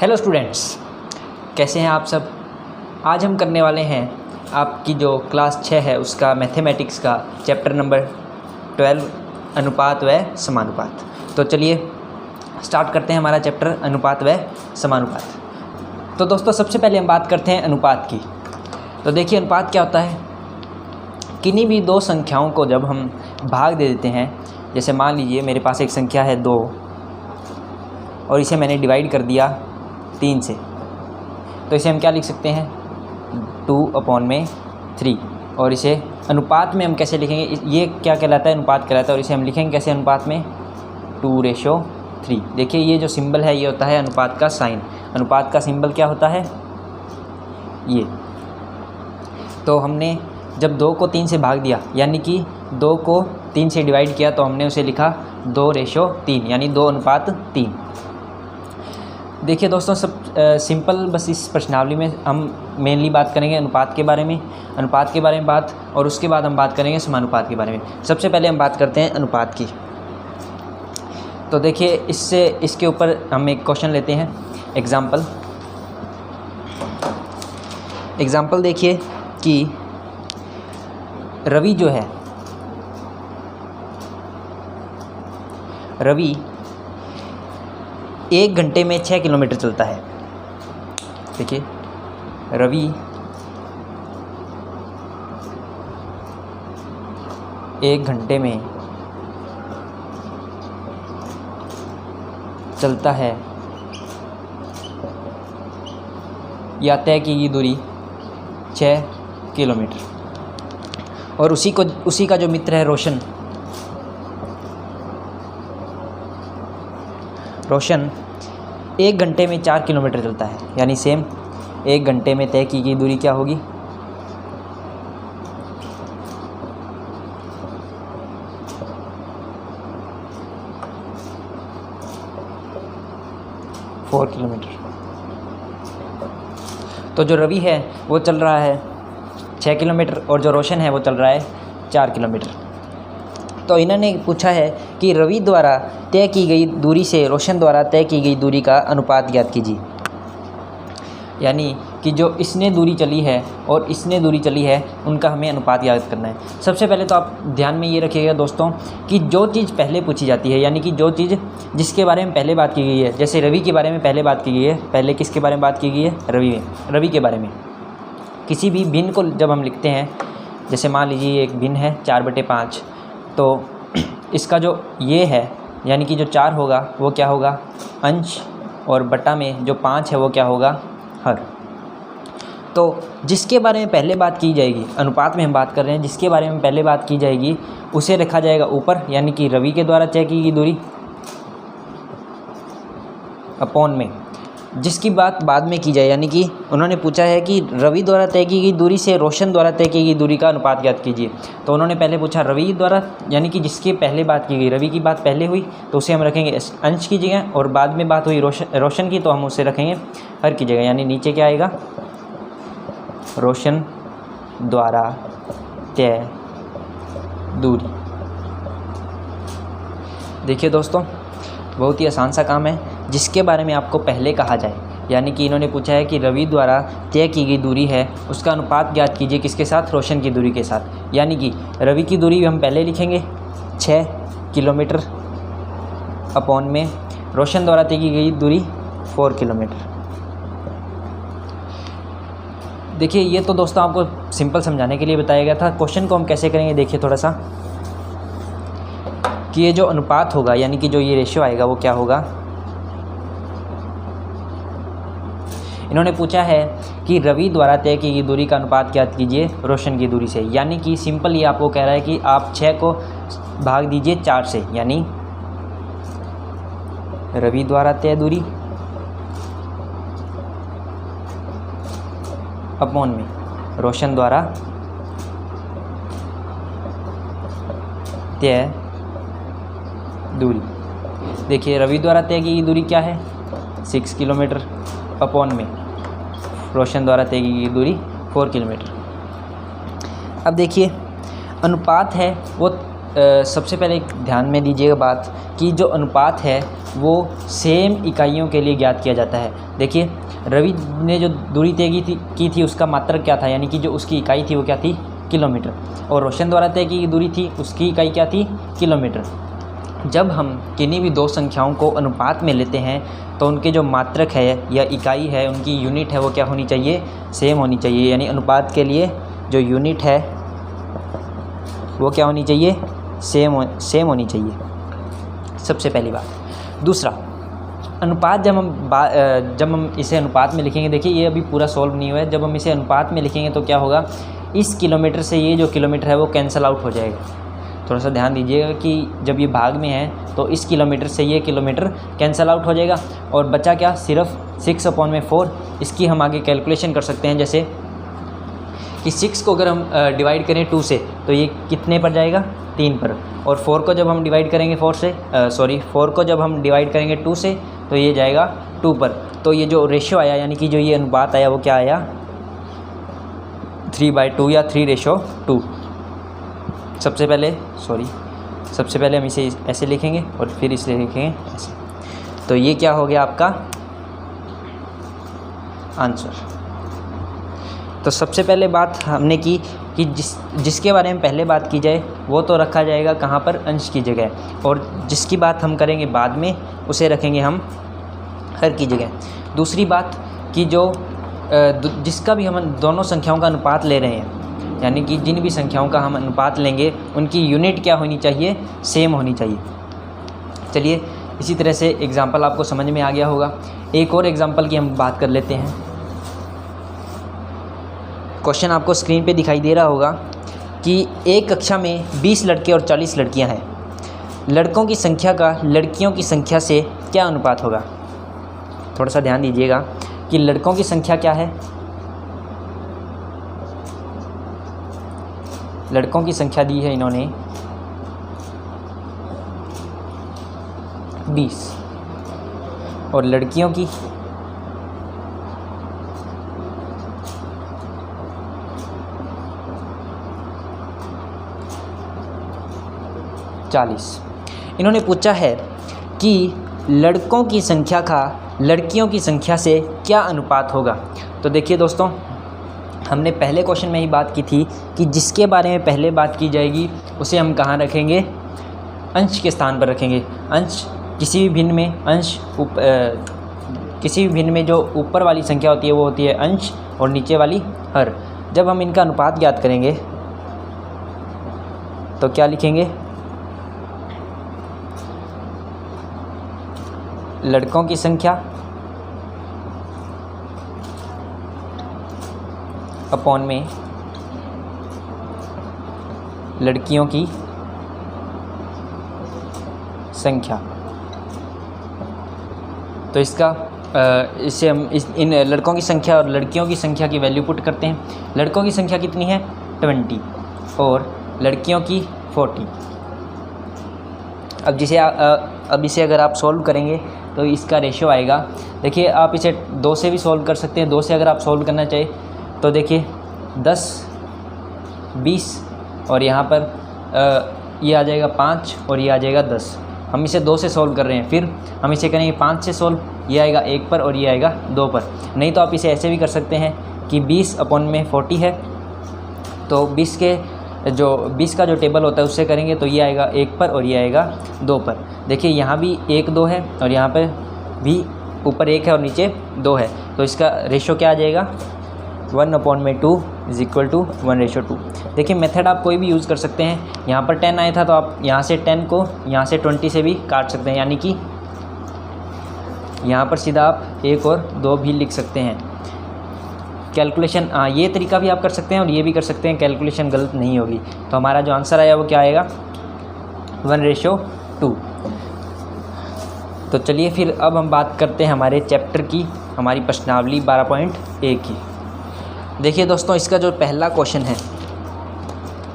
Hello students, कैसे हैं आप सब। आज हम करने वाले हैं आपकी जो क्लास 6 है उसका मैथमेटिक्स का चैप्टर नंबर 12 अनुपात व समानुपात। तो चलिए स्टार्ट करते हैं हमारा चैप्टर अनुपात व समानुपात। तो दोस्तों सबसे पहले हम बात करते हैं अनुपात की। तो देखिए अनुपात क्या होता है। किन्हीं भी दो संख्याओं को जब हम भाग दे देते हैं, जैसे मान लीजिए मेरे पास एक संख्या है 2 और इसे मैंने डिवाइड कर दिया 3 से, तो इसे हम क्या लिख सकते हैं 2/3। और इसे अनुपात में हम कैसे लिखेंगे, ये क्या कहलाता है अनुपात कहलाता है। और इसे हम लिखेंगे कैसे अनुपात में 2:3। देखिए ये जो सिंबल है ये होता है अनुपात का साइन। अनुपात का सिंबल क्या होता है ये। तो हमने जब 2 को 3 से भाग दिया यानी कि 2 को 3 से डिवाइड किया तो हमने उसे लिखा 2:3 यानी 2:3। देखिए दोस्तों सब सिंपल, बस इस प्रश्नावली में हम मेनली बात करेंगे अनुपात के बारे में बात, और उसके बाद हम बात करेंगे समानुपात के बारे में। सबसे पहले हम बात करते हैं अनुपात की। तो देखिए इसके ऊपर हम एक क्वेश्चन लेते हैं। एग्जाम्पल देखिए कि रवि जो है, रवि 1 घंटे में 6 किलोमीटर चलता है। देखिए रवि 1 घंटे में चलता है या तय की दूरी 6 किलोमीटर। और उसी का जो मित्र है रोशन 1 घंटे में 4 किलोमीटर चलता है, यानी सेम 1 घंटे में तय की गई दूरी क्या होगी 4 किलोमीटर। तो जो रवि है वो चल रहा है 6 किलोमीटर और जो रोशन है वो चल रहा है 4 किलोमीटर। तो इन्होंने पूछा है कि रवि द्वारा तय की गई दूरी से रोशन द्वारा तय की गई दूरी का अनुपात ज्ञात कीजिए। यानी कि जो इसने दूरी चली है और इसने दूरी चली है उनका हमें अनुपात ज्ञात करना है। सबसे पहले तो आप ध्यान में ये रखिएगा दोस्तों कि जो चीज़ पहले पूछी जाती है, यानी कि जो चीज़ जिसके बारे में पहले बात की गई है, जैसे रवि के बारे में पहले बात की गई है, पहले किसके बारे में बात की गई है रवि के बारे में। किसी भी भिन्न को जब हम लिखते हैं, जैसे मान लीजिए एक भिन्न है 4/5, तो इसका जो ये है यानी कि जो 4 होगा वो क्या होगा अंश, और बटा में जो 5 है वो क्या होगा हर। तो जिसके बारे में पहले बात की जाएगी, अनुपात में हम बात कर रहे हैं, जिसके बारे में पहले बात की जाएगी उसे रखा जाएगा ऊपर, यानी कि रवि के द्वारा तय की गई दूरी अपॉन में जिसकी बात बाद में की जाए। यानी कि उन्होंने पूछा है कि रवि द्वारा तय की गई दूरी से रोशन द्वारा तय की गई दूरी का अनुपात ज्ञात कीजिए। तो उन्होंने पहले पूछा रवि द्वारा, यानी कि जिसके पहले बात की गई, रवि की बात पहले हुई तो उसे हम रखेंगे अंश की जगह, और बाद में बात हुई रोशन की तो हम उसे रखेंगे हर की जगह। यानी नीचे क्या आएगा रोशन द्वारा तय दूरी। देखिए दोस्तों बहुत ही आसान सा काम है, जिसके बारे में आपको पहले कहा जाए। यानी कि इन्होंने पूछा है कि रवि द्वारा तय की गई दूरी है उसका अनुपात ज्ञात कीजिए किसके साथ, रोशन की दूरी के साथ। यानी कि रवि की दूरी हम पहले लिखेंगे 6 किलोमीटर अपॉन में रोशन द्वारा तय की गई दूरी 4 किलोमीटर। देखिए ये तो दोस्तों आपको सिंपल समझाने के लिए बताया गया था। क्वेश्चन को हम कैसे करेंगे देखिए थोड़ा सा, कि ये जो अनुपात होगा यानी कि जो ये रेशियो आएगा वो क्या होगा। इन्होंने पूछा है कि रवि द्वारा तय की गई दूरी का अनुपात ज्ञात कीजिए रोशन की दूरी से। यानी कि सिंपल ये आपको कह रहा है कि आप 6 को भाग दीजिए 4 से, यानी रवि द्वारा तय दूरी अपॉन में रोशन द्वारा तय दूरी। देखिए रवि द्वारा तय की गई दूरी क्या है 6 किलोमीटर अपॉन में रोशन द्वारा तय की गई दूरी 4 किलोमीटर। अब देखिए अनुपात है वो सबसे पहले एक ध्यान में दीजिएगा बात कि जो अनुपात है वो सेम इकाइयों के लिए ज्ञात किया जाता है। देखिए रवि ने जो दूरी तय की थी उसका मात्रक क्या था, यानी कि जो उसकी इकाई थी वो क्या थी, किलोमीटर। और रोशन द्वारा तय की दूरी थी, उसकी इकाई क्या थी, किलोमीटर। जब हम किन्हीं भी दो संख्याओं को अनुपात में लेते हैं तो उनके जो मात्रक है या इकाई है, उनकी यूनिट है, वो क्या होनी चाहिए, सेम होनी चाहिए। यानी अनुपात के लिए जो यूनिट है वो क्या होनी चाहिए, सेम होनी चाहिए, सबसे पहली बात। दूसरा, अनुपात जब हम इसे अनुपात में लिखेंगे, देखिए ये अभी पूरा सॉल्व नहीं हुआ है, जब हम इसे अनुपात में लिखेंगे तो क्या होगा, इस किलोमीटर से ये जो किलोमीटर है वो कैंसिल आउट हो जाएगा। थोड़ा सा ध्यान दीजिएगा कि जब ये भाग में है तो इस किलोमीटर से ये किलोमीटर कैंसिल आउट हो जाएगा और बचा क्या, सिर्फ 6/4। इसकी हम आगे कैलकुलेशन कर सकते हैं, जैसे कि 6 को अगर हम डिवाइड करें 2 से तो ये कितने पर जाएगा, 3 पर। और 4 को जब हम डिवाइड करेंगे 4 को जब हम डिवाइड करेंगे 2 से तो ये जाएगा 2 पर। तो ये जो रेशियो आया, यानी कि जो ये अनुपात आया वो क्या आया, 3/2 या 3:2। सबसे पहले हम इसे ऐसे लिखेंगे और फिर इसे लिखेंगे ऐसे। तो ये क्या हो गया आपका आंसर। तो सबसे पहले बात हमने की कि जिसके बारे में पहले बात की जाए वो तो रखा जाएगा कहाँ पर, अंश की जगह, और जिसकी बात हम करेंगे बाद में उसे रखेंगे हम हर की जगह। दूसरी बात कि जिसका भी हम दोनों संख्याओं का अनुपात ले रहे हैं, यानी कि जिन भी संख्याओं का हम अनुपात लेंगे उनकी यूनिट क्या होनी चाहिए, सेम होनी चाहिए। चलिए इसी तरह से एग्ज़ाम्पल आपको समझ में आ गया होगा। एक और एग्ज़ाम्पल की हम बात कर लेते हैं। क्वेश्चन आपको स्क्रीन पे दिखाई दे रहा होगा कि एक कक्षा में 20 लड़के और 40 लड़कियां हैं। लड़कों की संख्या का लड़कियों की संख्या से क्या अनुपात होगा। थोड़ा सा ध्यान दीजिएगा कि लड़कों की संख्या क्या है, लड़कों की संख्या दी है इन्होंने 20 और लड़कियों की 40। इन्होंने पूछा है कि लड़कों की संख्या का लड़कियों की संख्या से क्या अनुपात होगा। तो देखिए दोस्तों, हमने पहले क्वेश्चन में ही बात की थी कि जिसके बारे में पहले बात की जाएगी उसे हम कहाँ रखेंगे, अंश के स्थान पर रखेंगे। अंश किसी भी भिन्न में जो ऊपर वाली संख्या होती है वो होती है अंश और नीचे वाली हर। जब हम इनका अनुपात ज्ञात करेंगे तो क्या लिखेंगे, लड़कों की संख्या अपॉन में लड़कियों की संख्या। तो इससे हम इन लड़कों की संख्या और लड़कियों की संख्या की वैल्यू पुट करते हैं। लड़कों की संख्या कितनी है, 20 और लड़कियों की 40। अब इसे अगर आप सॉल्व करेंगे तो इसका रेशियो आएगा, देखिए आप इसे 2 से भी सॉल्व कर सकते हैं। 2 से अगर आप सॉल्व करना चाहें तो देखिए 10, 20 और यहाँ पर ये आ जाएगा 5 और ये आ जाएगा 10। हम इसे 2 से सॉल्व कर रहे हैं, फिर हम इसे करेंगे 5 से सॉल्व, ये आएगा 1 पर और ये आएगा 2 पर। नहीं तो आप इसे ऐसे भी कर सकते हैं कि 20/40 है, तो 20 का जो टेबल होता है उससे करेंगे तो ये आएगा 1 पर और ये आएगा 2 पर। देखिए यहाँ भी 1, 2 है और यहाँ पर भी ऊपर 1 है और नीचे 2 है, तो इसका रेशो क्या आ जाएगा, 1/2 = 1:2। देखिए मेथड आप कोई भी यूज़ कर सकते हैं। यहाँ पर 10 आया था तो आप यहाँ से 10 को यहाँ से 20 से भी काट सकते हैं, यानी कि यहाँ पर सीधा आप 1 और 2 भी लिख सकते हैं। कैलकुलेशन ये तरीका भी आप कर सकते हैं और ये भी कर सकते हैं, कैलकुलेशन गलत नहीं होगी। तो हमारा जो आंसर आया वो क्या आएगा, 1:2। तो चलिए फिर अब हम बात करते हैं हमारे चैप्टर की, हमारी प्रश्नावली 12.1 की। देखिए दोस्तों, इसका जो पहला क्वेश्चन है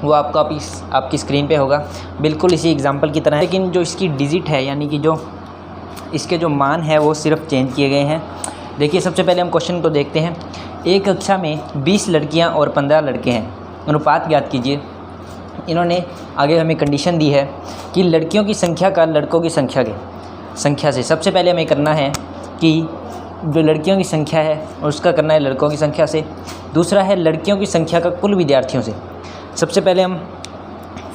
वो आपकी स्क्रीन पे होगा, बिल्कुल इसी एग्जांपल की तरह है, लेकिन जो इसकी डिजिट है यानी कि जो इसके जो मान है वो सिर्फ चेंज किए गए हैं। देखिए सबसे पहले हम क्वेश्चन को देखते हैं। एक कक्षा में 20 लड़कियां और 15 लड़के हैं, अनुपात ज्ञात कीजिए। इन्होंने आगे हमें कंडीशन दी है कि लड़कियों की संख्या का लड़कों की संख्या से। सबसे पहले हमें करना है कि जो लड़कियों की संख्या है उसका करना है लड़कों की संख्या से। दूसरा है लड़कियों की संख्या का कुल विद्यार्थियों से। सबसे पहले हम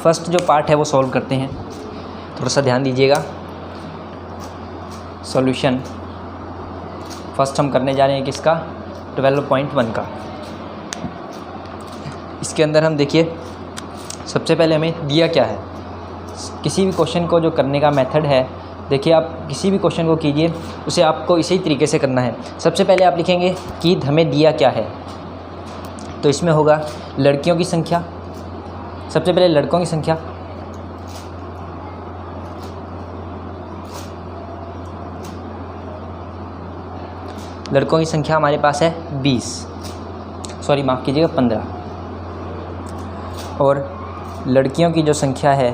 फर्स्ट जो पार्ट है वो सॉल्व करते हैं, थोड़ा सा ध्यान दीजिएगा। सॉल्यूशन फर्स्ट हम करने जा रहे हैं किसका, 12.1 का। इसके अंदर हम देखिए सबसे पहले हमें दिया क्या है। किसी भी क्वेश्चन को जो करने का मेथड है, देखिए आप किसी भी क्वेश्चन को कीजिए उसे आपको इसी तरीके से करना है। सबसे पहले आप लिखेंगे कि हमें दिया क्या है, तो इसमें होगा लड़कियों की संख्या। सबसे पहले लड़कों की संख्या, लड़कों की संख्या हमारे पास है 15, और लड़कियों की जो संख्या है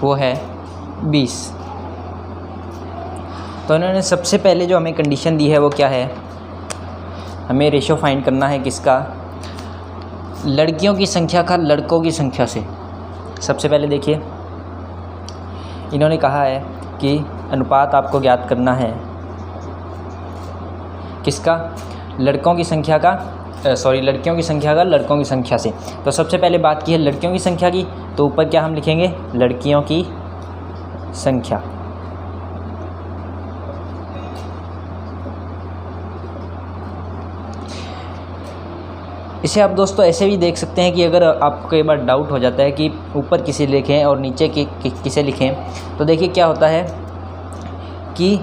वो है 20। तो इन्होंने सबसे पहले जो हमें कंडीशन दी है वो क्या है, हमें रेशो फाइंड करना है किसका, लड़कियों की संख्या का लड़कों की संख्या से। सबसे पहले देखिए इन्होंने कहा है कि अनुपात आपको ज्ञात करना है किसका, लड़कियों की संख्या का लड़कों की संख्या से। तो सबसे पहले बात की है लड़कियों की संख्या की, तो ऊपर क्या हम लिखेंगे, लड़कियों की संख्या। इसे आप दोस्तों ऐसे भी देख सकते हैं कि अगर आपको कई बार डाउट हो जाता है कि ऊपर किसे लिखें और नीचे किसे लिखें, तो देखिए क्या होता है कि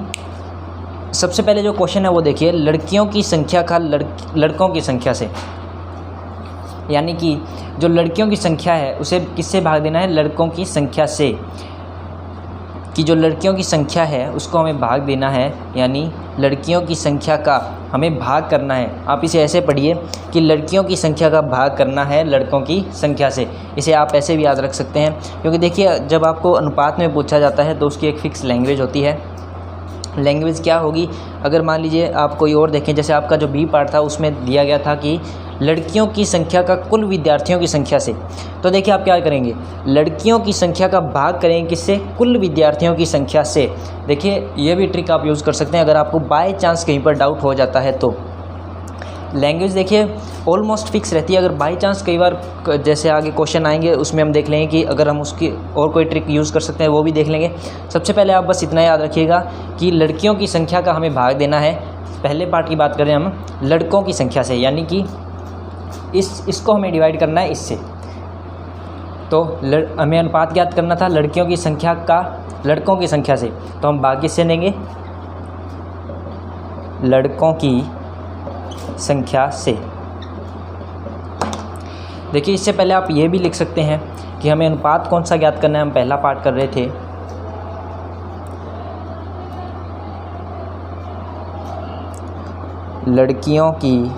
सबसे पहले जो क्वेश्चन है वो देखिए लड़कियों की संख्या का लड़कों की संख्या से, यानी कि जो लड़कियों की संख्या है उसे किससे भाग देना है, लड़कों की संख्या से। कि जो लड़कियों की संख्या है उसको हमें भाग देना है, यानी लड़कियों की संख्या का हमें भाग करना है। आप इसे ऐसे पढ़िए कि लड़कियों की संख्या का भाग करना है लड़कों की संख्या से। इसे आप ऐसे भी याद रख सकते हैं, क्योंकि देखिए जब आपको अनुपात में पूछा जाता है तो उसकी एक फ़िक्स लैंग्वेज होती है। लैंग्वेज क्या होगी, अगर मान लीजिए आप कोई और देखें, जैसे आपका जो बी पार्ट था उसमें दिया गया था कि लड़कियों की संख्या का कुल विद्यार्थियों की संख्या से। तो देखिए आप क्या करेंगे, लड़कियों की संख्या का भाग करेंगे किससे, कुल विद्यार्थियों की संख्या से। देखिए ये भी ट्रिक आप यूज़ कर सकते हैं अगर आपको बाय चांस कहीं पर डाउट हो जाता है तो। लैंग्वेज देखिए ऑलमोस्ट फिक्स रहती है, अगर बाई चांस कई बार जैसे आगे क्वेश्चन आएंगे उसमें हम देख लेंगे कि अगर हम उसकी और कोई ट्रिक यूज़ कर सकते हैं वो भी देख लेंगे। सबसे पहले आप बस इतना याद रखिएगा कि लड़कियों की संख्या का हमें भाग देना है। पहले पार्ट की बात करें हम लड़कों की संख्या से, यानी कि इसको हमें डिवाइड करना है इससे। तो हमें अनुपात ज्ञात करना था लड़कियों की संख्या का लड़कों की संख्या से, तो हम भाग किससे देंगे, लड़कों की संख्या से। देखिए इससे पहले आप ये भी लिख सकते हैं कि हमें अनुपात कौन सा ज्ञात करना है, हम पहला पार्ट कर रहे थे। लड़कियों की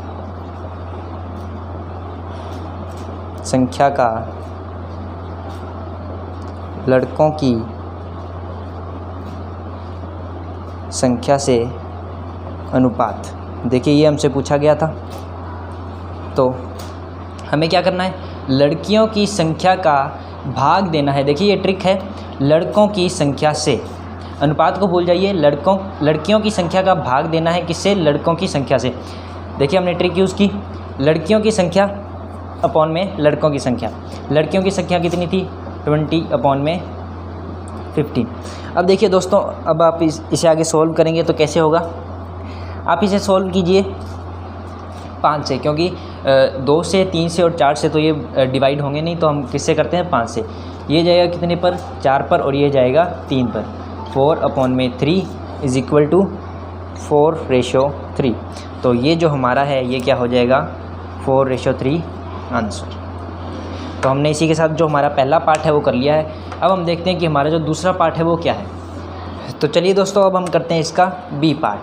संख्या का लड़कों की संख्या से अनुपात। देखिए ये हमसे पूछा गया था, तो हमें क्या करना है, लड़कियों की संख्या का भाग देना है। देखिए ये ट्रिक है, लड़कों की संख्या से। अनुपात को भूल जाइए, लड़कियों की संख्या का भाग देना है किससे, लड़कों की संख्या से। देखिए हमने ट्रिक यूज़ की, लड़कियों की संख्या अपॉन में लड़कों की संख्या। लड़कियों की संख्या कितनी थी, 20 अपॉन में 15। अब देखिए दोस्तों, अब आप इसे आगे सोल्व करेंगे तो कैसे होगा, आप इसे सोल्व कीजिए 5 से, क्योंकि 2 से 3 से और 4 से तो ये डिवाइड होंगे नहीं, तो हम किससे करते हैं 5 से। ये जाएगा कितने पर, 4 पर, और ये जाएगा 3 पर। 4 अपॉन में 3 इज़ इक्वल टू 4:3। तो ये जो हमारा है ये क्या हो जाएगा, 4:3 आंसर। तो हमने इसी के साथ जो हमारा पहला पार्ट है वो कर लिया है। अब हम देखते हैं कि हमारा जो दूसरा पार्ट है वो क्या है। तो चलिए दोस्तों अब हम करते हैं इसका बी पार्ट।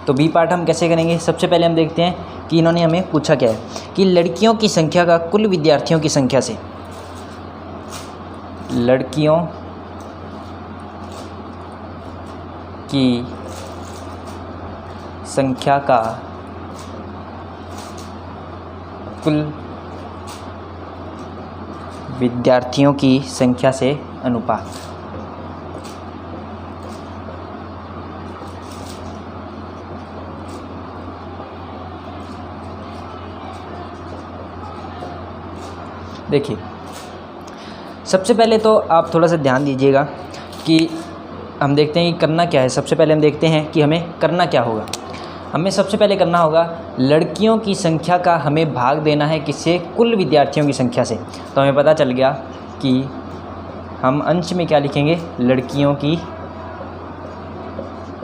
तो बी पार्ट हम कैसे करेंगे, सबसे पहले हम देखते हैं कि इन्होंने हमें पूछा क्या है कि लड़कियों की संख्या का कुल विद्यार्थियों की संख्या से। लड़कियों की संख्या का कुल विद्यार्थियों की संख्या से अनुपात। देखिए, सबसे पहले तो आप थोड़ा सा ध्यान दीजिएगा कि हम देखते हैं कि करना क्या है। सबसे पहले हम देखते हैं कि हमें करना क्या होगा। हमें सबसे पहले करना होगा लड़कियों की संख्या का हमें भाग देना है किससे? कुल विद्यार्थियों की संख्या से। तो हमें पता चल गया कि हम अंश में क्या लिखेंगे? लड़कियों की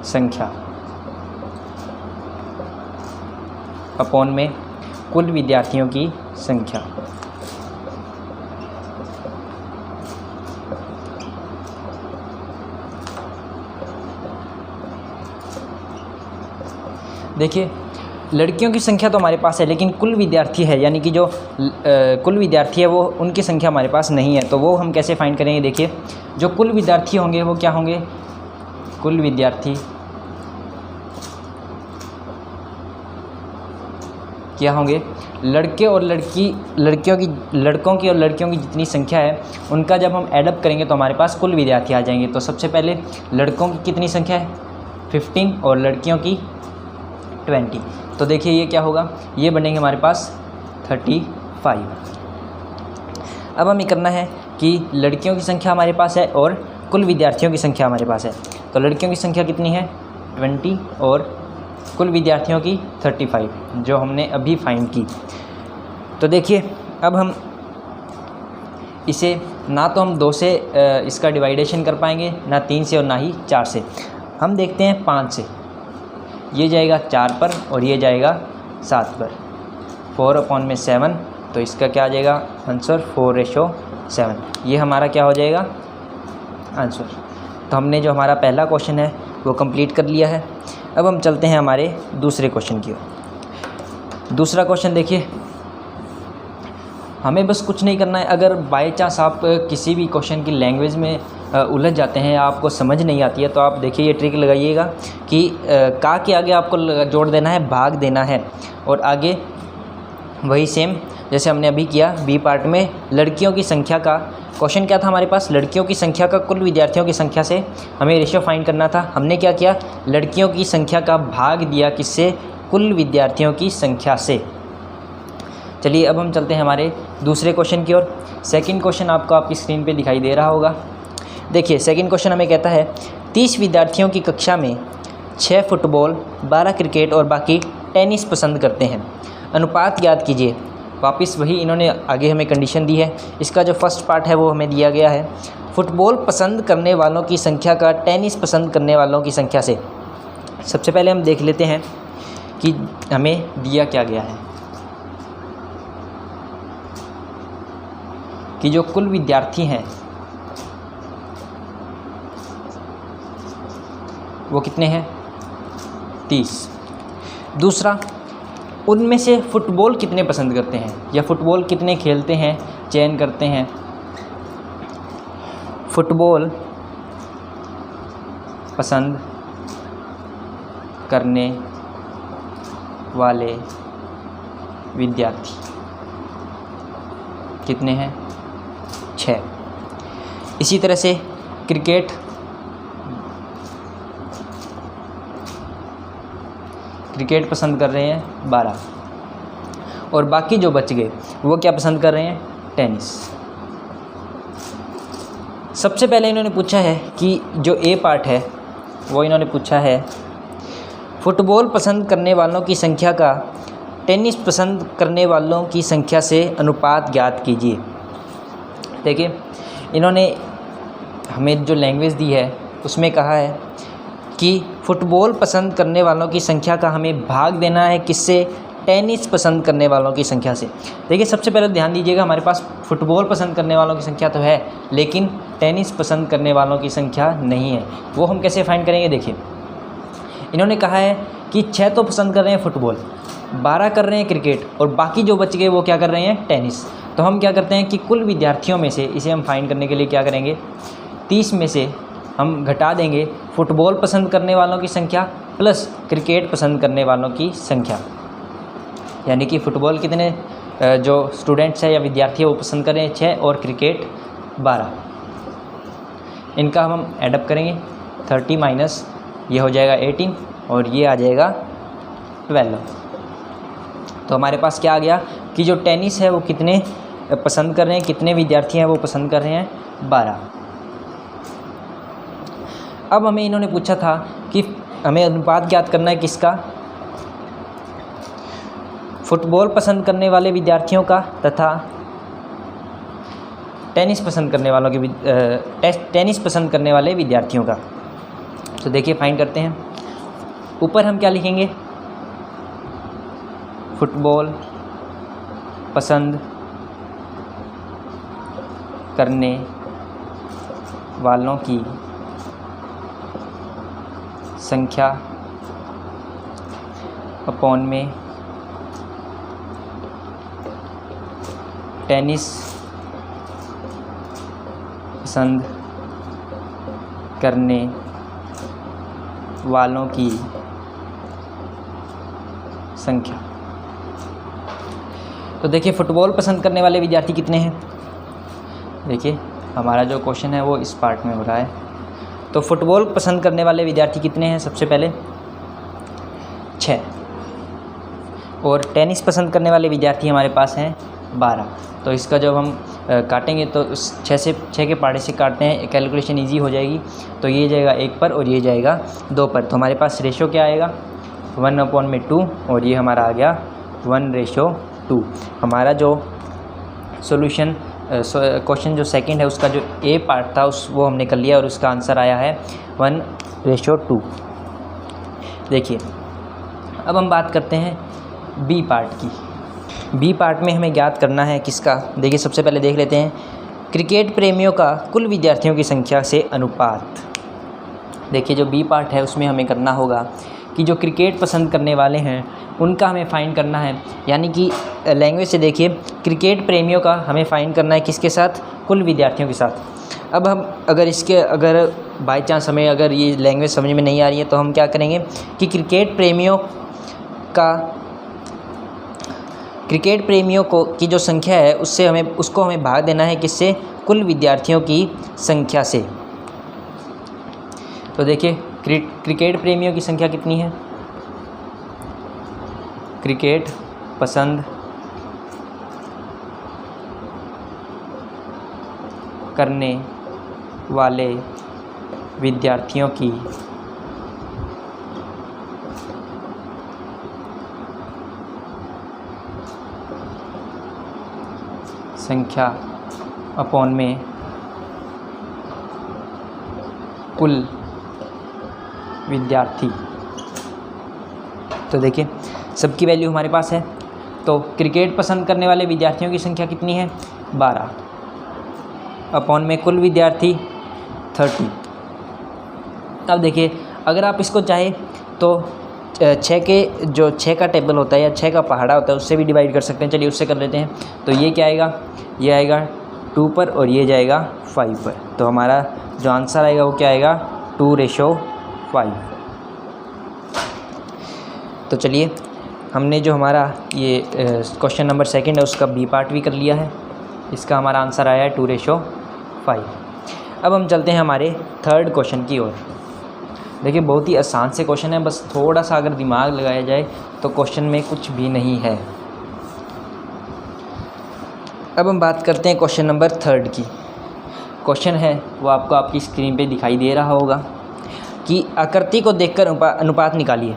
संख्या अपॉन में कुल विद्यार्थियों की संख्या। देखिए, लड़कियों की संख्या तो हमारे पास है, लेकिन कुल विद्यार्थी है, यानी कि जो कुल विद्यार्थी है वो उनकी संख्या हमारे पास नहीं है। तो वो हम कैसे फाइंड करेंगे? देखिए, जो कुल विद्यार्थी होंगे वो क्या होंगे? कुल विद्यार्थी क्या होंगे? लड़के और लड़कियों की और लड़कियों की जितनी संख्या है उनका जब हम एडअप करेंगे तो हमारे पास कुल विद्यार्थी आ जाएंगे। तो सबसे पहले लड़कों की कितनी संख्या है? 15 और लड़कियों की 20। तो देखिए ये क्या होगा? ये बनेंगे हमारे पास 35। अब हमें करना है कि लड़कियों की संख्या हमारे पास है और कुल विद्यार्थियों की संख्या हमारे पास है। तो लड़कियों की संख्या कितनी है? 20 और कुल विद्यार्थियों की 35, जो हमने अभी फाइंड की। तो देखिए, अब हम इसे ना तो हम 2 से इसका डिवाइडेशन कर पाएंगे, ना 3 से और ना ही 4 से। हम देखते हैं 5 से। ये जाएगा 4 पर और ये जाएगा 7 पर। 4/7, तो इसका क्या आ जाएगा आंसर? 4:7। ये हमारा क्या हो जाएगा आंसर। तो हमने जो हमारा पहला क्वेश्चन है वो कंप्लीट कर लिया है। अब हम चलते हैं हमारे दूसरे क्वेश्चन की ओर। दूसरा क्वेश्चन देखिए, हमें बस कुछ नहीं करना है। अगर बाय चांस आप किसी भी क्वेश्चन की लैंग्वेज में उलझ जाते हैं या आपको समझ नहीं आती है, तो आप देखिए ये ट्रिक लगाइएगा कि का के आगे आपको जोड़ देना है, भाग देना है, और आगे वही सेम जैसे हमने अभी किया बी पार्ट में लड़कियों की संख्या का क्वेश्चन क्या था हमारे पास? लड़कियों की संख्या का कुल विद्यार्थियों की संख्या से हमें रेशियो फाइंड करना था। हमने क्या किया? लड़कियों की संख्या का भाग दिया किससे? कुल विद्यार्थियों की संख्या से। चलिए अब हम चलते हैं हमारे दूसरे क्वेश्चन की ओर। सेकंड क्वेश्चन आपको आपकी स्क्रीन पे दिखाई दे रहा होगा। देखिए, सेकंड क्वेश्चन हमें कहता है 30 विद्यार्थियों की कक्षा में 6 फुटबॉल, 12 क्रिकेट और बाकी टेनिस पसंद करते हैं। अनुपात याद कीजिए। वापस वही इन्होंने आगे हमें कंडीशन दी है। इसका जो फर्स्ट पार्ट है वो हमें दिया गया है फुटबॉल पसंद करने वालों की संख्या का टेनिस पसंद करने वालों की संख्या से। सबसे पहले हम देख लेते हैं कि हमें दिया क्या गया है कि जो कुल विद्यार्थी हैं वो कितने हैं? 30। दूसरा, उनमें से फुटबॉल कितने पसंद करते हैं या फुटबॉल कितने खेलते हैं, चयन करते हैं। फुटबॉल पसंद करने वाले विद्यार्थी कितने हैं? 6। इसी तरह से क्रिकेट पसंद कर रहे हैं 12, और बाकी जो बच गए वो क्या पसंद कर रहे हैं? टेनिस। सबसे पहले इन्होंने पूछा है कि जो ए पार्ट है वो इन्होंने पूछा है फुटबॉल पसंद करने वालों की संख्या का टेनिस पसंद करने वालों की संख्या से अनुपात ज्ञात कीजिए। देखिए, इन्होंने हमें जो लैंग्वेज दी है उसमें कहा है कि फुटबॉल पसंद करने वालों की संख्या का हमें भाग देना है किससे? टेनिस पसंद करने वालों की संख्या से। देखिए, सबसे पहले ध्यान दीजिएगा, हमारे पास फुटबॉल पसंद करने वालों की संख्या तो है, लेकिन टेनिस पसंद करने वालों की संख्या नहीं है। वो हम कैसे फाइंड करेंगे? देखिए, इन्होंने कहा है कि 6 तो पसंद कर रहे हैं फुटबॉल, 12 कर रहे हैं क्रिकेट, और बाकी जो बच गए वो क्या कर रहे हैं? टेनिस। तो हम क्या करते हैं कि कुल विद्यार्थियों में से इसे हम फाइंड करने के लिए क्या करेंगे? 30 में से हम घटा देंगे फुटबॉल पसंद करने वालों की संख्या प्लस क्रिकेट पसंद करने वालों की संख्या, यानी कि फुटबॉल कितने जो स्टूडेंट्स है या विद्यार्थी है वो पसंद कर रहे हैं 6 और क्रिकेट 12। इनका हम एडअप करेंगे 30 माइनस ये हो जाएगा 18 और ये आ जाएगा 12। तो हमारे पास क्या आ गया कि जो टेनिस है वो कितने पसंद कर रहे हैं, कितने विद्यार्थी हैं वो पसंद कर रहे हैं 12। अब हमें इन्होंने पूछा था कि हमें अनुपात ज्ञात करना है किसका, फुटबॉल पसंद करने वाले विद्यार्थियों का तथा टेनिस पसंद करने वालों के टेनिस पसंद करने वाले विद्यार्थियों का। तो देखिए फाइंड करते हैं। ऊपर हम क्या लिखेंगे, फुटबॉल पसंद करने वालों की संख्या अपॉन में टेनिस पसंद करने वालों की संख्या। तो देखिए फ़ुटबॉल पसंद करने वाले विद्यार्थी कितने हैं। देखिए हमारा जो क्वेश्चन है वो इस पार्ट में हो रहा है। तो फुटबॉल पसंद करने वाले विद्यार्थी कितने हैं, सबसे पहले 6 और टेनिस पसंद करने वाले विद्यार्थी हमारे पास हैं 12। तो इसका जब हम काटेंगे तो 6 के पाड़े से काटते हैं, कैलकुलेशन इजी हो जाएगी। तो ये जाएगा 1 पर और ये जाएगा 2 पर। तो हमारे पास रेशो क्या आएगा 1/2 और ये हमारा आ गया 1:2। हमारा जो सॉल्यूशन क्वेश्चन जो सेकंड है उसका जो ए पार्ट था वो हमने कर लिया और उसका आंसर आया है 1:2। देखिए अब हम बात करते हैं बी पार्ट की। बी पार्ट में हमें ज्ञात करना है किसका, देखिए सबसे पहले देख लेते हैं क्रिकेट प्रेमियों का कुल विद्यार्थियों की संख्या से अनुपात। देखिए जो बी पार्ट है उसमें हमें करना होगा कि जो क्रिकेट पसंद करने वाले हैं उनका हमें फ़ाइंड करना है, यानी कि लैंग्वेज से देखिए क्रिकेट प्रेमियों का हमें फ़ाइंड करना है किसके साथ, कुल विद्यार्थियों के साथ। अब हम अगर बाई चांस हमें अगर ये लैंग्वेज समझ में नहीं आ रही है तो हम क्या करेंगे कि क्रिकेट प्रेमियों को की जो संख्या है उसको हमें भाग देना है किससे, कुल विद्यार्थियों की संख्या से। तो देखिए क्रिकेट प्रेमियों की संख्या कितनी है, क्रिकेट पसंद करने वाले विद्यार्थियों की संख्या अपॉन में कुल विद्यार्थी। तो देखिए सबकी वैल्यू हमारे पास है। तो क्रिकेट पसंद करने वाले विद्यार्थियों की संख्या कितनी है 12 अपॉन में कुल विद्यार्थी 30। अब देखिए अगर आप इसको चाहे तो 6 का टेबल होता है या 6 का पहाड़ा होता है उससे भी डिवाइड कर सकते हैं। चलिए उससे कर लेते हैं। तो ये क्या आएगा, ये आएगा 2 पर और ये जाएगा 5 पर। तो हमारा जो आंसर आएगा वो क्या आएगा 2:5। तो चलिए हमने जो हमारा ये क्वेश्चन नंबर सेकंड है उसका बी पार्ट भी कर लिया है। इसका हमारा आंसर आया है 2:5। अब हम चलते हैं हमारे थर्ड क्वेश्चन की ओर। देखिए बहुत ही आसान से क्वेश्चन है, बस थोड़ा सा अगर दिमाग लगाया जाए तो क्वेश्चन में कुछ भी नहीं है। अब हम बात करते हैं क्वेश्चन नंबर थर्ड की। क्वेश्चन है वो आपको आपकी स्क्रीन पे दिखाई दे रहा होगा कि आकृति को देखकर अनुपात निकालिए।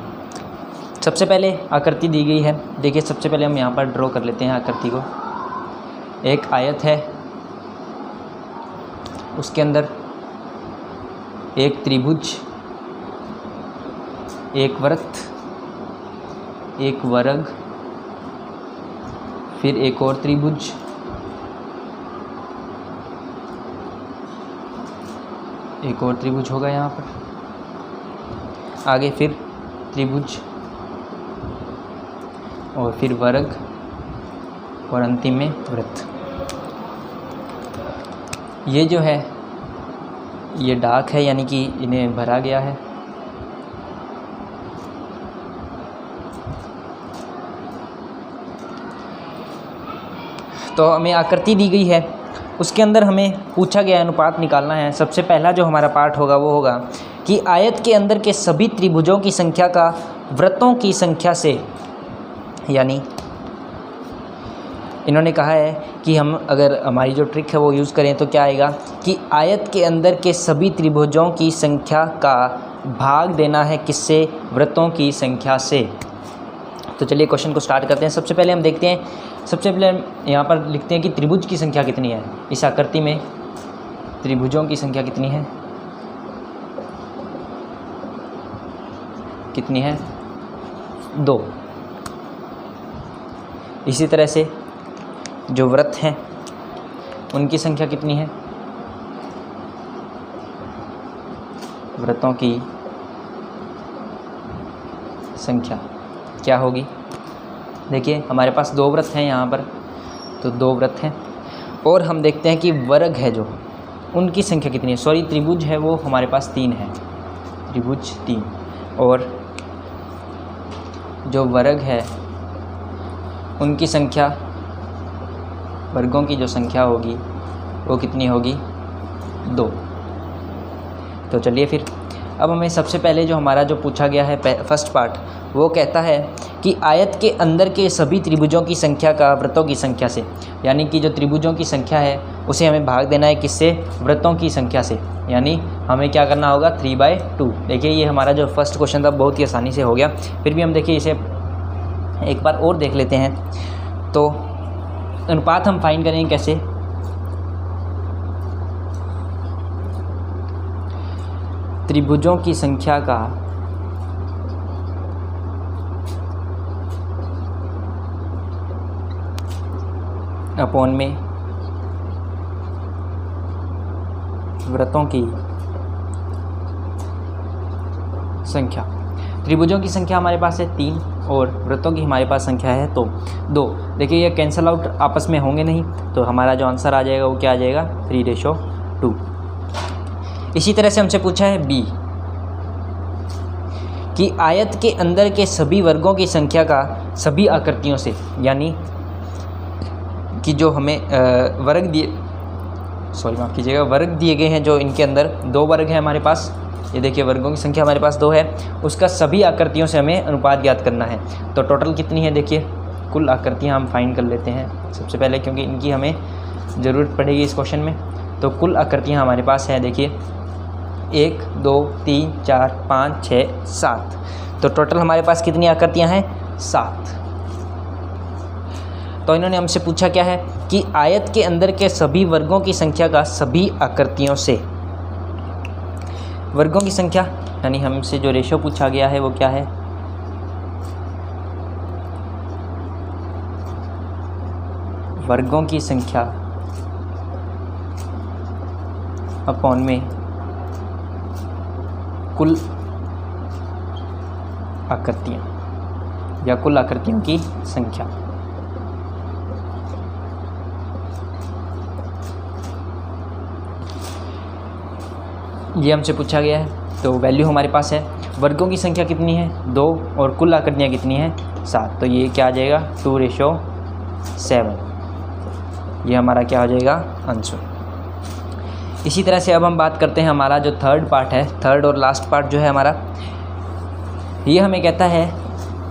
सबसे पहले आकृति दी गई है। देखिए सबसे पहले हम यहाँ पर ड्रॉ कर लेते हैं आकृति को। एक आयत है, उसके अंदर एक त्रिभुज, एक वृत्त, एक वर्ग, फिर एक और त्रिभुज, एक और त्रिभुज होगा यहाँ पर, आगे फिर त्रिभुज और फिर वर्ग और अंतिम में वृत्त। ये जो है ये डार्क है, यानी कि इन्हें भरा गया है। तो हमें आकृति दी गई है, उसके अंदर हमें पूछा गया अनुपात निकालना है। सबसे पहला जो हमारा पार्ट होगा वो होगा कि आयत के अंदर के सभी त्रिभुजों की संख्या का वृत्तों की संख्या से, यानी इन्होंने कहा है कि हम अगर हमारी जो ट्रिक है वो यूज़ करें तो क्या आएगा कि आयत के अंदर के सभी त्रिभुजों की संख्या का भाग देना है किससे, वृत्तों की संख्या से। तो चलिए क्वेश्चन को स्टार्ट करते हैं। सबसे पहले हम देखते हैं, सबसे पहले हम यहाँ पर लिखते हैं कि त्रिभुज की संख्या कितनी है। इस आकृति में त्रिभुजों की संख्या कितनी है, कितनी है 2। इसी तरह से जो वृत्त हैं उनकी संख्या कितनी है, वृत्तों की संख्या क्या होगी। देखिए हमारे पास 2 वृत्त हैं यहाँ पर, तो 2 वृत्त हैं। और हम देखते हैं कि वर्ग है जो, उनकी संख्या कितनी है। सॉरी, त्रिभुज है वो हमारे पास 3 है, त्रिभुज 3। और जो वर्ग है उनकी संख्या, वर्गों की जो संख्या होगी वो कितनी होगी 2। तो चलिए फिर अब हमें सबसे पहले जो हमारा जो पूछा गया है फर्स्ट पार्ट, वो कहता है कि आयत के अंदर के सभी त्रिभुजों की संख्या का वृत्तों की संख्या से, यानी कि जो त्रिभुजों की संख्या है उसे हमें भाग देना है किससे, वृत्तों की संख्या से। यानी हमें क्या करना होगा 3/2। देखिए ये हमारा जो फर्स्ट क्वेश्चन था बहुत ही आसानी से हो गया। फिर भी हम देखिए इसे एक बार और देख लेते हैं। तो अनुपात हम फाइंड करेंगे कैसे, त्रिभुजों की संख्या का अपॉन में वृत्तों की संख्या। त्रिभुजों की संख्या हमारे पास है 3 और वृत्तों की हमारे पास संख्या है तो 2। देखिए ये कैंसल आउट आपस में होंगे नहीं, तो हमारा जो आंसर आ जाएगा वो क्या आ जाएगा 3:2। इसी तरह से हमसे पूछा है बी कि आयत के अंदर के सभी वर्गों की संख्या का सभी आकृतियों से, यानी कि जो हमें वर्ग दिए, सॉरी माफ़ कीजिएगा, वर्ग दिए गए हैं जो इनके अंदर 2 वर्ग हैं हमारे पास। ये देखिए वर्गों की संख्या हमारे पास 2 है, उसका सभी आकृतियों से हमें अनुपात ज्ञात करना है। तो टोटल कितनी है, देखिए कुल आकृतियाँ हम फाइंड कर लेते हैं सबसे पहले, क्योंकि इनकी हमें ज़रूरत पड़ेगी इस क्वेश्चन में। तो कुल आकृतियाँ हमारे पास हैं, देखिए 1 2 3 4 5 6 7। तो टोटल हमारे पास कितनी आकृतियाँ हैं 7। तो इन्होंने हमसे पूछा क्या है कि आयत के अंदर के सभी वर्गों की संख्या का सभी आकृतियों से, वर्गों की संख्या यानी हमसे जो रेशो पूछा गया है वो क्या है, वर्गों की संख्या अपॉन में कुल आकृतियाँ या कुल आकृतियों की संख्या। ये हमसे पूछा गया है। तो वैल्यू हमारे पास है, वर्गों की संख्या कितनी है 2 और कुल आकृतियाँ कितनी हैं 7। तो ये क्या आ जाएगा 2:7। ये हमारा क्या हो जाएगा आंसर। इसी तरह से अब हम बात करते हैं हमारा जो थर्ड पार्ट है, थर्ड और लास्ट पार्ट जो है हमारा, ये हमें कहता है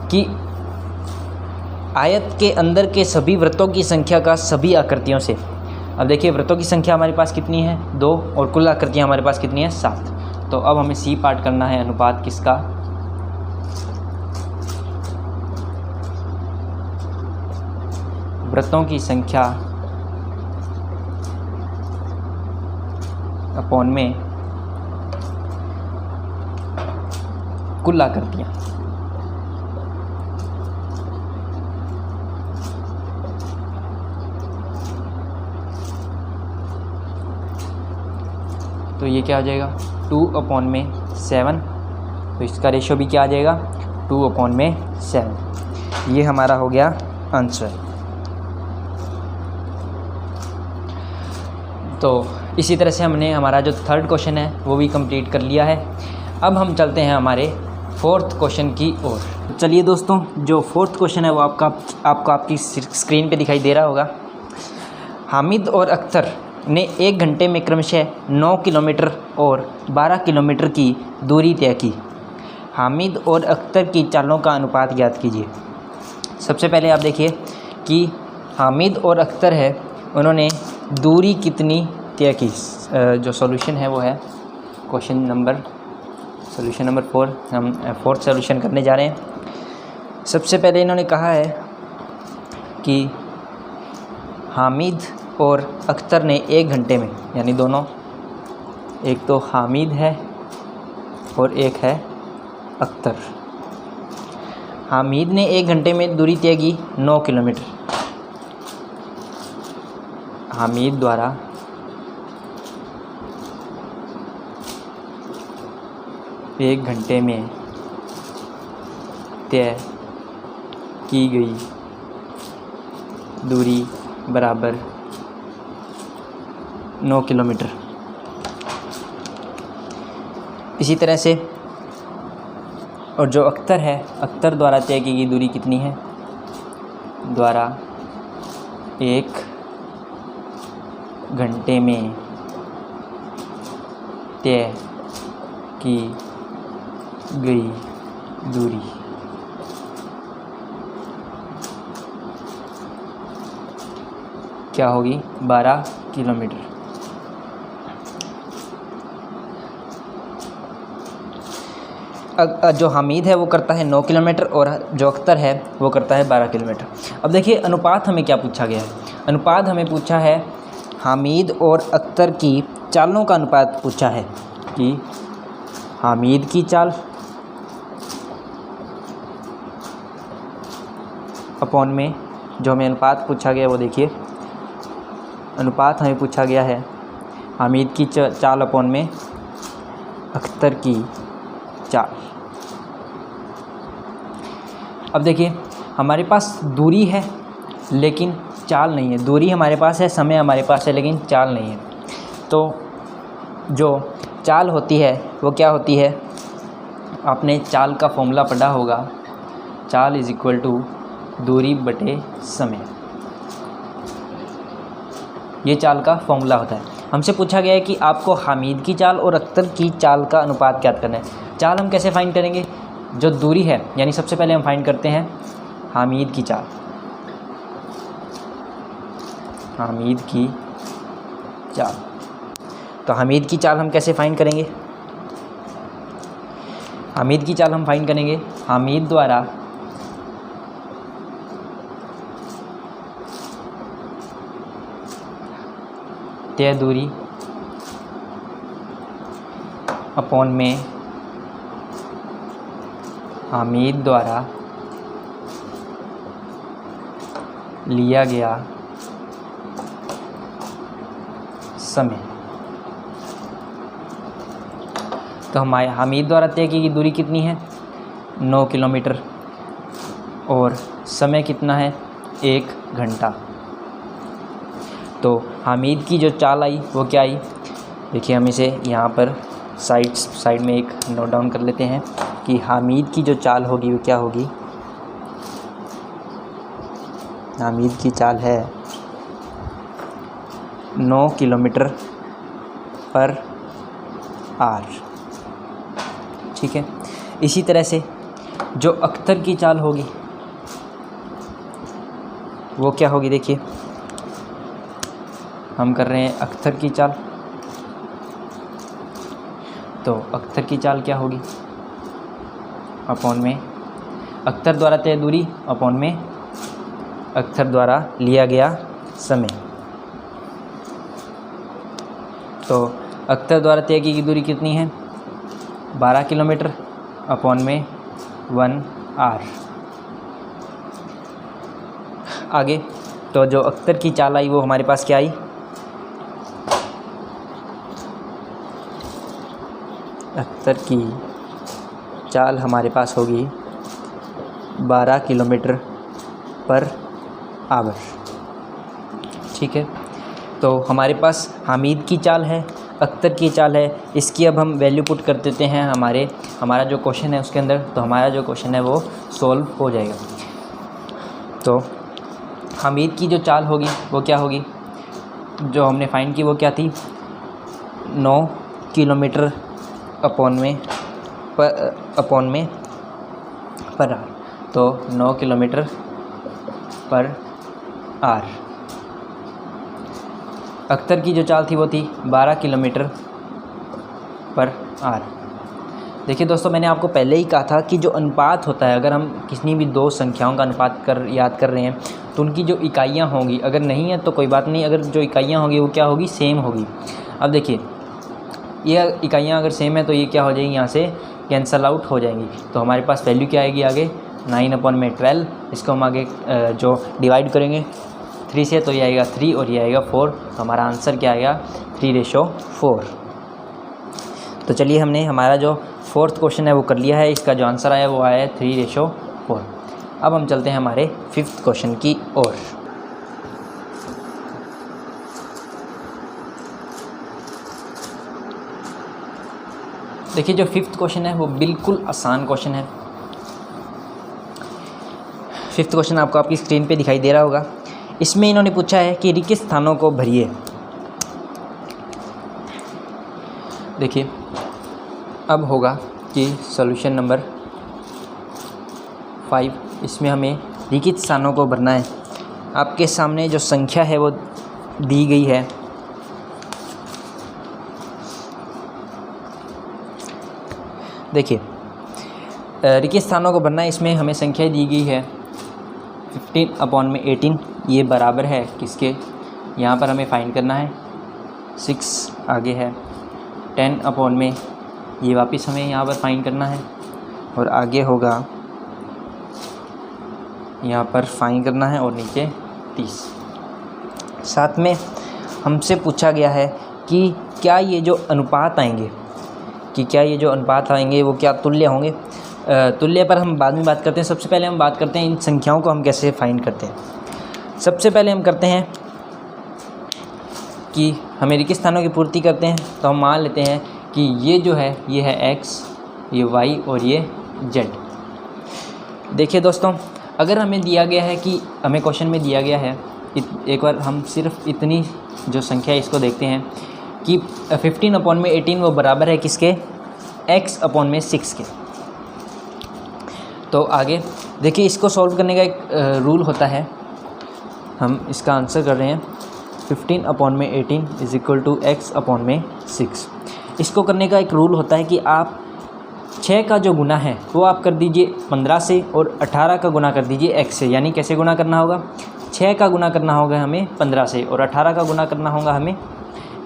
कि आयत के अंदर के सभी वृत्तों की संख्या का सभी आकृतियों से। अब देखिए वृत्तों की संख्या हमारे पास कितनी है 2 और कुल आकृतियाँ हमारे पास कितनी है 7। तो अब हमें सी पार्ट करना है, अनुपात किसका, वृत्तों की संख्या अपॉन में कुल आकृतियाँ। तो ये क्या आ जाएगा 2/7। तो इसका रेशो भी क्या आ जाएगा 2/7। ये हमारा हो गया आंसर। तो इसी तरह से हमने हमारा जो थर्ड क्वेश्चन है वो भी कंप्लीट कर लिया है। अब हम चलते हैं हमारे फोर्थ क्वेश्चन की ओर। चलिए दोस्तों, जो फोर्थ क्वेश्चन है वो आपको आपकी स्क्रीन पे दिखाई दे रहा होगा। हामिद और अख्तर ने 1 घंटे में क्रमशः 9 किलोमीटर और 12 किलोमीटर की दूरी तय की। हामिद और अख्तर की चालों का अनुपात ज्ञात कीजिए। सबसे पहले आप देखिए कि हामिद और अख्तर है, उन्होंने दूरी कितनी तय की। जो सॉल्यूशन है वो है सॉल्यूशन नंबर 4। हम 4th सॉल्यूशन करने जा रहे हैं। सबसे पहले इन्होंने कहा है कि हामिद और अख्तर ने 1 घंटे में, यानी दोनों, एक तो हामिद है और एक है अख्तर। हामिद ने 1 घंटे में दूरी तय की 9 किलोमीटर। हामिद द्वारा एक घंटे में तय की गई दूरी बराबर 9 किलोमीटर। इसी तरह से और जो अख्तर है, अख्तर द्वारा तय की गई दूरी कितनी है? द्वारा 1 घंटे में तय की गई दूरी क्या होगी? 12 किलोमीटर। जो हामिद है वो करता है 9 किलोमीटर और जो अख्तर है वो करता है 12 किलोमीटर। अब देखिए अनुपात हमें क्या पूछा गया है। अनुपात हमें पूछा है हामिद और अख्तर की चालों का अनुपात पूछा है कि हामिद की चाल अपॉन में जो हमें अनुपात पूछा गया वो देखिए, अनुपात हमें पूछा गया है हामिद की चाल अपॉन में अख्तर की चाल। अब देखिए हमारे पास दूरी है लेकिन चाल नहीं है। दूरी हमारे पास है, समय हमारे पास है, लेकिन चाल नहीं है। तो जो चाल होती है वो क्या होती है? आपने चाल का फॉर्मूला पढ़ा होगा, चाल इज़ इक्वल टू दूरी बटे समय। ये चाल का फॉर्मूला होता है। हमसे पूछा गया है कि आपको हामिद की चाल और अख्तर की चाल का अनुपात ज्ञात करना है। चाल हम कैसे फाइंड करेंगे? जो दूरी है, यानी सबसे पहले हम फाइंड करते हैं हामिद की चाल। हामिद की चाल, तो हामिद की चाल हम कैसे फाइंड करेंगे? हामिद की चाल हम फाइंड करेंगे हामिद द्वारा तय दूरी अपॉन में हामिद द्वारा लिया गया समय। तो हमारे हामिद द्वारा तय की गई दूरी कितनी है? 9 किलोमीटर और समय कितना है? 1 घंटा। तो हामिद की जो चाल आई वो क्या आई? देखिए हम इसे यहाँ पर साइड में एक नोट डाउन कर लेते हैं कि हामिद की जो चाल होगी वो क्या होगी? हामिद की चाल है 9 किलोमीटर पर आवर। ठीक है। इसी तरह से जो अख्तर की चाल होगी वो क्या होगी? देखिए हम कर रहे हैं अख्तर की चाल, तो अख्तर की चाल क्या होगी? अपॉन में अख्तर द्वारा तय दूरी अपॉन में अख्तर द्वारा लिया गया समय। तो अख्तर द्वारा तय की गई दूरी कितनी है? 12 किलोमीटर अपॉन में 1 आवर। आगे तो जो अख्तर की चाल आई वो हमारे पास क्या आई? अख्तर की चाल हमारे पास होगी 12 किलोमीटर पर आवर। ठीक है। तो हमारे पास हामिद की चाल है, अख्तर की चाल है। इसकी अब हम वैल्यू पुट कर देते हैं हमारा जो क्वेश्चन है उसके अंदर, तो हमारा जो क्वेश्चन है वो सॉल्व हो जाएगा। तो हामिद की जो चाल होगी वो क्या होगी? जो हमने फाइंड की वो क्या थी, 9 किलोमीटर अपॉन में पर आर। तो 9 किलोमीटर पर आर। अख्तर की जो चाल थी वो थी 12 किलोमीटर पर आर। देखिए दोस्तों, मैंने आपको पहले ही कहा था कि जो अनुपात होता है, अगर हम किसी भी दो संख्याओं का अनुपात याद कर रहे हैं तो उनकी जो इकाइयाँ होंगी, अगर नहीं है तो कोई बात नहीं, अगर जो इकाइयाँ होंगी वो क्या होगी, सेम होगी। अब देखिए, ये इकाइयाँ अगर सेम है तो ये क्या हो जाएगी, यहाँ से कैंसल आउट हो जाएंगी। तो हमारे पास वैल्यू क्या आएगी आगे, 9/12। इसको हम आगे जो डिवाइड करेंगे 3 से तो ये आएगा 3 और ये आएगा 4। तो हमारा आंसर क्या आएगा, 3:4। तो चलिए, हमने हमारा जो 4th क्वेश्चन है वो कर लिया है। इसका जो आंसर आया वो आया है 3:4। अब हम चलते हैं हमारे 5th क्वेश्चन की ओर। देखिए, जो 5th क्वेश्चन है वो बिल्कुल आसान क्वेश्चन है। 5th क्वेश्चन आपको आपकी स्क्रीन पे दिखाई दे रहा होगा। इसमें इन्होंने पूछा है कि रिक्त स्थानों को भरिए। देखिए, अब होगा कि सॉल्यूशन नंबर 5, इसमें हमें रिक्त स्थानों को भरना है। आपके सामने जो संख्या है वो दी गई है। देखिए, रिक्त स्थानों को भरना है, इसमें हमें संख्या दी गई है 15/18। ये बराबर है किसके, यहाँ पर हमें फाइंड करना है 6 आगे है। 10/, ये वापस हमें यहाँ पर फाइंड करना है और आगे होगा यहाँ पर फाइंड करना है और नीचे 30। साथ में हमसे पूछा गया है कि क्या ये जो अनुपात आएंगे वो क्या तुल्य होंगे। तुल्य पर हम बाद में बात करते हैं। सबसे पहले हम बात करते हैं इन संख्याओं को हम कैसे फाइंड करते हैं। सबसे पहले हम करते हैं कि हमें रिक्त स्थानों की पूर्ति करते हैं। तो हम मान लेते हैं कि ये जो है ये है x, ये y और ये z। देखिए दोस्तों, अगर हमें दिया गया है कि हमें क्वेश्चन में दिया गया है, एक बार हम सिर्फ इतनी जो संख्या है इसको देखते हैं कि 15/18 वो बराबर है किसके, x/6 के। तो आगे देखिए, इसको सॉल्व करने का एक रूल होता है। हम इसका आंसर कर रहे हैं 15/18 = x/6। इसको करने का एक रूल होता है कि आप 6 का जो गुना है वो आप कर दीजिए 15 से और 18 का गुना कर दीजिए x से। यानी कैसे गुना करना होगा, 6 का गुना करना होगा हमें 15 से और 18 का गुना करना होगा हमें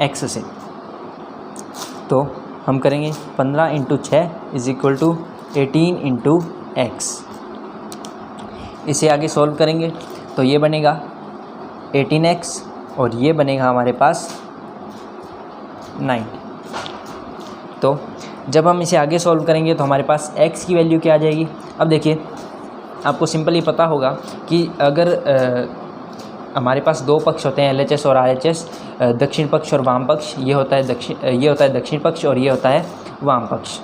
x से। तो हम करेंगे 15 × 6 = 18 × x। इसे आगे सॉल्व करेंगे तो ये बनेगा 18x और ये बनेगा हमारे पास 9। तो जब हम इसे आगे सॉल्व करेंगे तो हमारे पास x की वैल्यू क्या आ जाएगी। अब देखिए, आपको सिंपली पता होगा कि अगर हमारे पास दो पक्ष होते हैं LHS और RHS, दक्षिण पक्ष और वाम पक्ष। ये होता है दक्षिण पक्ष और ये होता है वाम पक्ष,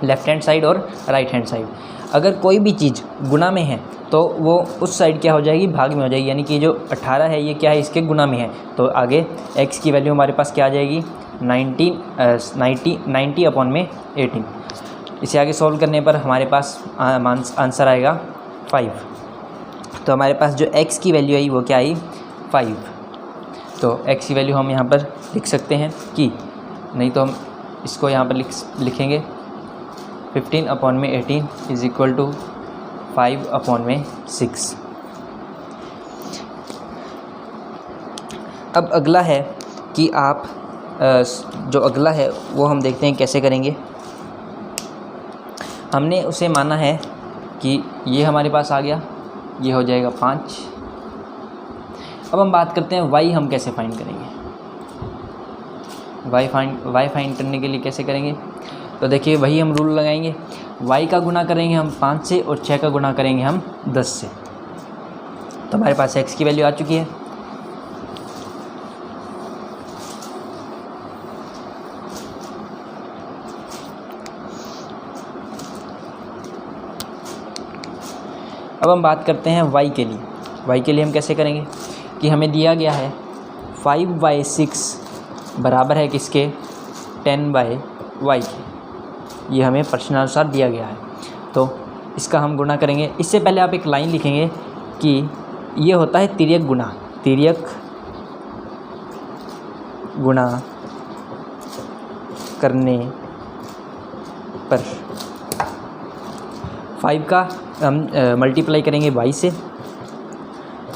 लेफ़्ट हैंड साइड और राइट हैंड साइड। अगर कोई भी चीज़ गुना में है तो वो उस साइड क्या हो जाएगी, भाग में हो जाएगी। यानी कि जो 18 है ये क्या है, इसके गुना में है। तो आगे x की वैल्यू हमारे पास क्या आ जाएगी, 90/18। इसे आगे सॉल्व करने पर हमारे पास आंसर आएगा 5। तो हमारे पास जो x की वैल्यू आई वो क्या आई, 5। तो x की वैल्यू हम यहाँ पर लिख सकते हैं कि, नहीं तो हम इसको यहाँ पर लिखेंगे 15/18 = 5/6। अब अगला है कि आप जो अगला है वो हम देखते हैं कैसे करेंगे। हमने उसे माना है कि ये हमारे पास आ गया, ये हो जाएगा 5। अब हम बात करते हैं y हम कैसे फाइंड करेंगे। y फाइंड करने के लिए कैसे करेंगे, तो देखिए वही हम रूल लगाएंगे। y का गुना करेंगे हम 5 से और 6 का गुना करेंगे हम 10 से। तो हमारे पास x की वैल्यू आ चुकी है। अब हम बात करते हैं y के लिए। y के लिए हम कैसे करेंगे कि हमें दिया गया है 5/6 बराबर है किसके, 10/y के। ये हमें प्रश्नानुसार दिया गया है, तो इसका हम गुणा करेंगे। इससे पहले आप एक लाइन लिखेंगे कि ये होता है तिर्यक गुणा, तिर्यक गुणा करने पर 5 का हम मल्टीप्लाई करेंगे y से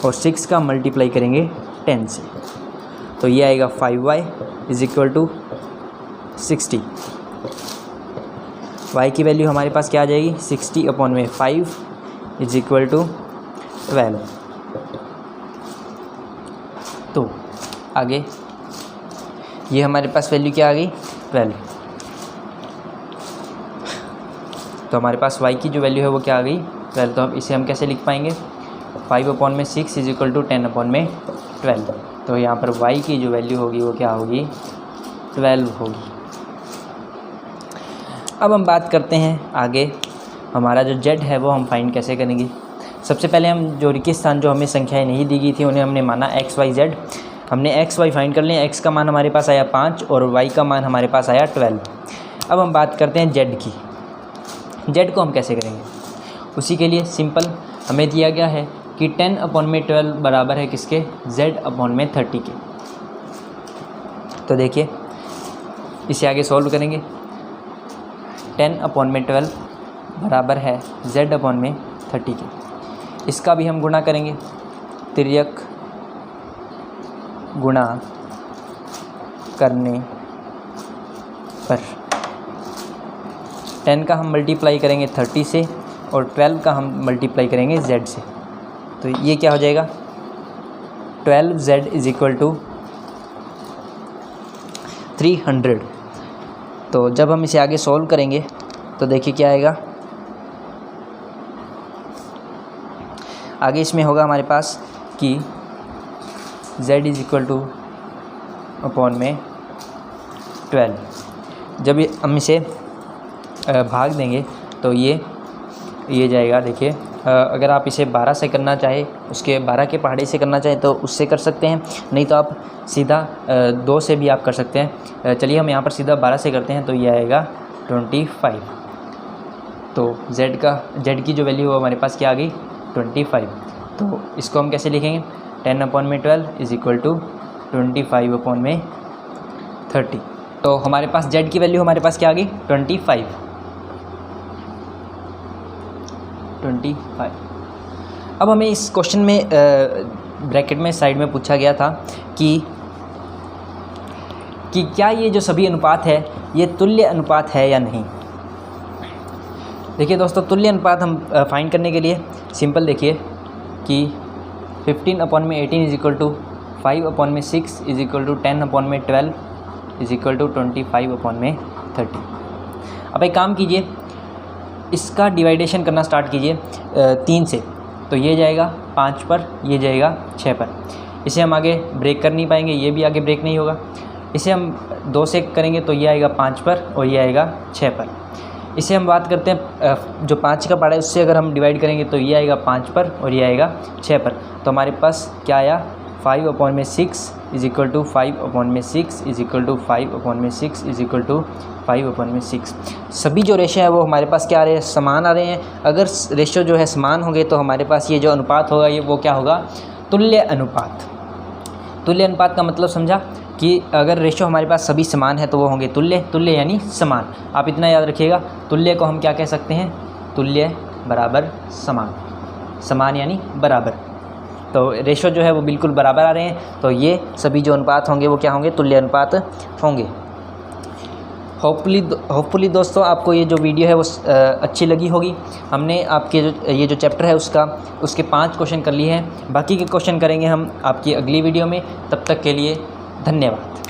और 6 का मल्टीप्लाई करेंगे 10 से, तो ये आएगा 5y = 60। y की वैल्यू हमारे पास क्या आ जाएगी, 60/5 = 12। तो आगे ये हमारे पास वैल्यू क्या आ गई, 12। तो हमारे पास y की जो वैल्यू है वो क्या आ गई, 12। तो अब इसे हम कैसे लिख पाएंगे, 5/6 = 10/12। तो यहाँ पर y की जो वैल्यू होगी वो क्या होगी, 12 होगी। अब हम बात करते हैं आगे, हमारा जो z है वो हम फाइंड कैसे करेंगे। सबसे पहले हम जो रिक्त स्थान जो हमें संख्याएं नहीं दी गई थी उन्हें हमने माना x, y, z। हमने x, y फाइंड कर लिया। x का मान हमारे पास आया 5 और y का मान हमारे पास आया 12। अब हम बात करते हैं z की। z को हम कैसे करेंगे, उसी के लिए सिंपल हमें दिया गया है कि 10/12 बराबर है किसके, z/30 के। तो देखिए इसे आगे सॉल्व करेंगे। 10/12 बराबर है z/30 के। इसका भी हम गुणा करेंगे, तिर्यक गुणा करने पर 10 का हम मल्टीप्लाई करेंगे 30 से और 12 का हम मल्टीप्लाई करेंगे z से। तो ये क्या हो जाएगा, 12z = 300। तो जब हम इसे आगे सॉल्व करेंगे तो देखिए क्या आएगा, आगे इसमें होगा हमारे पास कि z = 12। जब हम इसे भाग देंगे तो ये जाएगा। देखिए अगर आप इसे 12 से करना चाहे, उसके 12 के पहाड़े से करना चाहे तो उससे कर सकते हैं, नहीं तो आप सीधा 2 से भी आप कर सकते हैं। चलिए हम यहाँ पर सीधा 12 से करते हैं, तो ये आएगा 25। तो z की जो वैल्यू है हमारे पास क्या आ गई, 25। तो इसको हम कैसे लिखेंगे, 10/12 = 25/30। तो हमारे पास z की वैल्यू हमारे पास क्या आ गई, 25। अब हमें इस क्वेश्चन में ब्रैकेट में साइड में पूछा गया था कि क्या ये जो सभी अनुपात है ये तुल्य अनुपात है या नहीं। देखिए दोस्तों, तुल्य अनुपात हम फाइंड करने के लिए सिंपल देखिए कि 15/18 = 5/6 = 10/12 = 25/30। अब एक काम कीजिए, इसका डिवाइडेशन करना स्टार्ट कीजिए 3 से। तो ये जाएगा 5 पर, ये जाएगा 6 पर। इसे हम आगे ब्रेक कर नहीं पाएंगे, ये भी आगे ब्रेक नहीं होगा। इसे हम 2 से करेंगे तो ये आएगा 5 पर और ये आएगा 6 पर। इसे हम बात करते हैं जो 5 का पहाड़ा है उससे अगर हम डिवाइड करेंगे तो ये आएगा 5 पर और ये आएगा 6 पर। तो हमारे पास क्या आया, 5/6 = 5/6 = 5/6 = 5/6। सभी जो रेशो है वो हमारे पास क्या आ रहे हैं, समान आ रहे हैं। अगर रेशो जो है समान होंगे तो हमारे पास ये जो अनुपात होगा ये वो क्या होगा, तुल्य अनुपात। तुल्य अनुपात का मतलब समझा कि अगर रेशो हमारे पास सभी समान है तो वो होंगे तुल्य। तुल्य यानी समान। आप इतना याद रखिएगा, तुल्य को हम क्या कह सकते हैं, तुल्य बराबर समान। समान यानी बराबर। तो रेशो जो है वो बिल्कुल बराबर आ रहे हैं, तो ये सभी जो अनुपात होंगे वो क्या होंगे, तुल्य अनुपात होंगे। होपफुली दोस्तों आपको ये जो वीडियो है वो अच्छी लगी होगी। हमने आपके ये जो चैप्टर है उसके 5 क्वेश्चन कर लिए हैं। बाकी के क्वेश्चन करेंगे हम आपकी अगली वीडियो में। तब तक के लिए धन्यवाद।